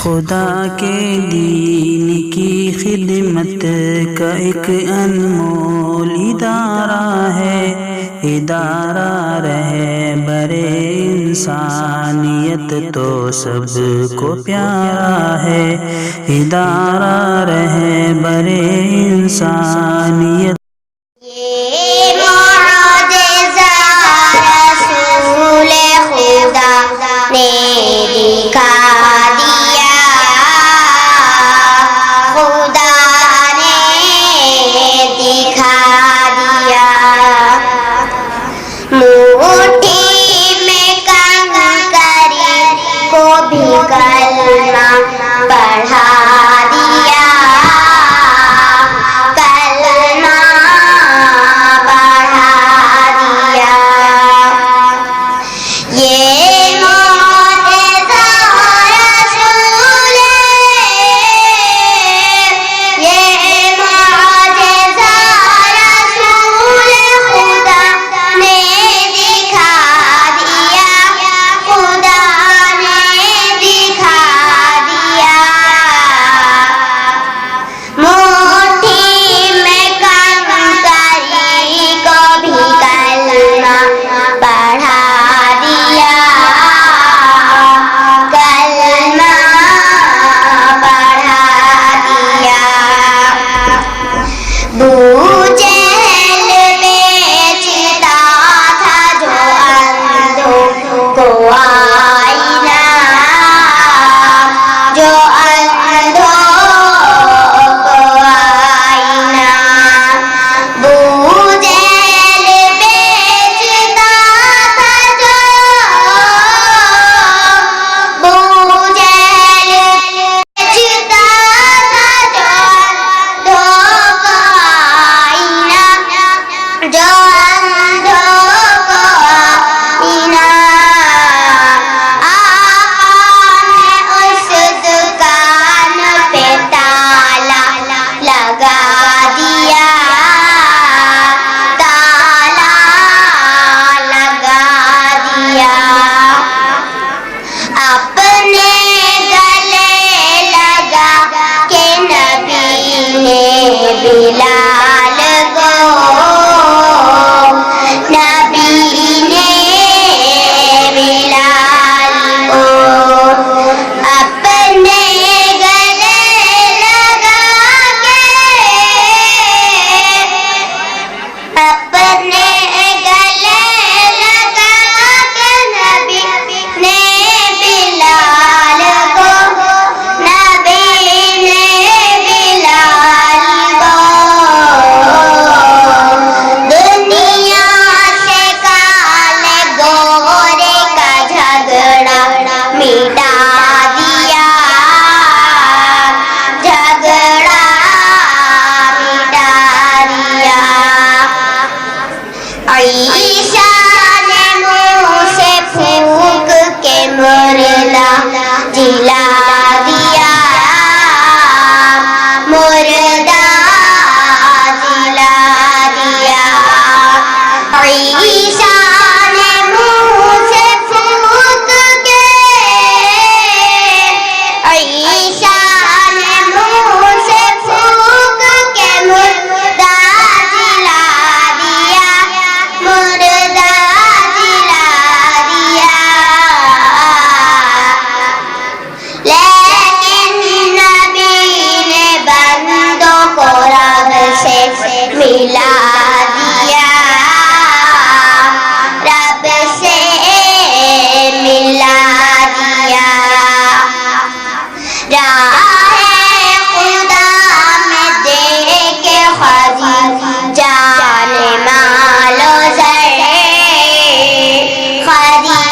خدا کے دین کی خدمت کا ایک انمول ادارہ ہے، ادارہ رہبر انسانیت تو سب کو پیارا ہے، ادارہ رہبر انسانیت۔ کلمہ پڑھا دیا، کلمہ پڑھا دیا، یہ معجزہ رسول یہ معجزہ رسول خدا نے دکھا دیا، خدا بلال کو نبی نے بلال کو اپنے گلے لگا کے، اپنے گلے لگا کے نبی نے بلال کو، نبی نے جلا دیا، مردہ جلا دیا، عیسیٰ نے منہ سے پھونک کے، عیسیٰ نے منہ سے پھونک کے مردہ جلا دیا، مردہ جلا دیا، لیکن نبی نے بندوں کو رب سے ملا دیا، رب سے ملا دیا، راہ خدا میں دے کے خاجی جان مال و زر، خاجی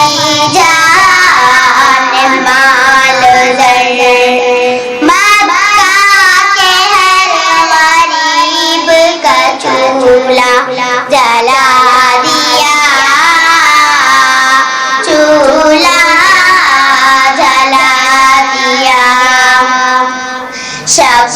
جان مال و زر، مکہ کے ہر غریب کا چولہا جلا دیا، چولہا جلا دیا، شب